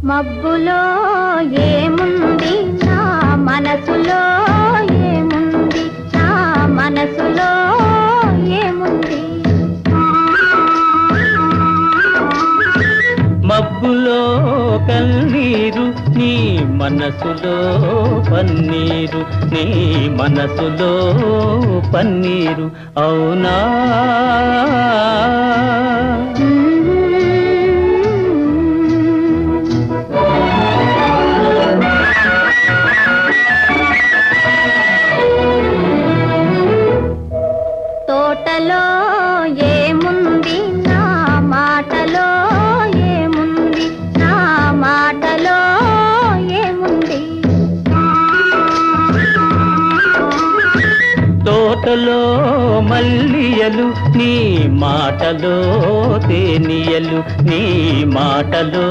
మబ్బులో ఏముంది నా మనసులో ఏముంది నా మనసులో ఏముంది మబ్బులో కన్నీరు నీ మనసులో పన్నీరు నీ మనసులో పన్నీరు అవునా తోటలో ఏముంది నా మాటలో ఏముంది నా మాటలో ఏముంది తోటలో మల్లియలు నీ మాటలో తేనియలు నీ మాటలో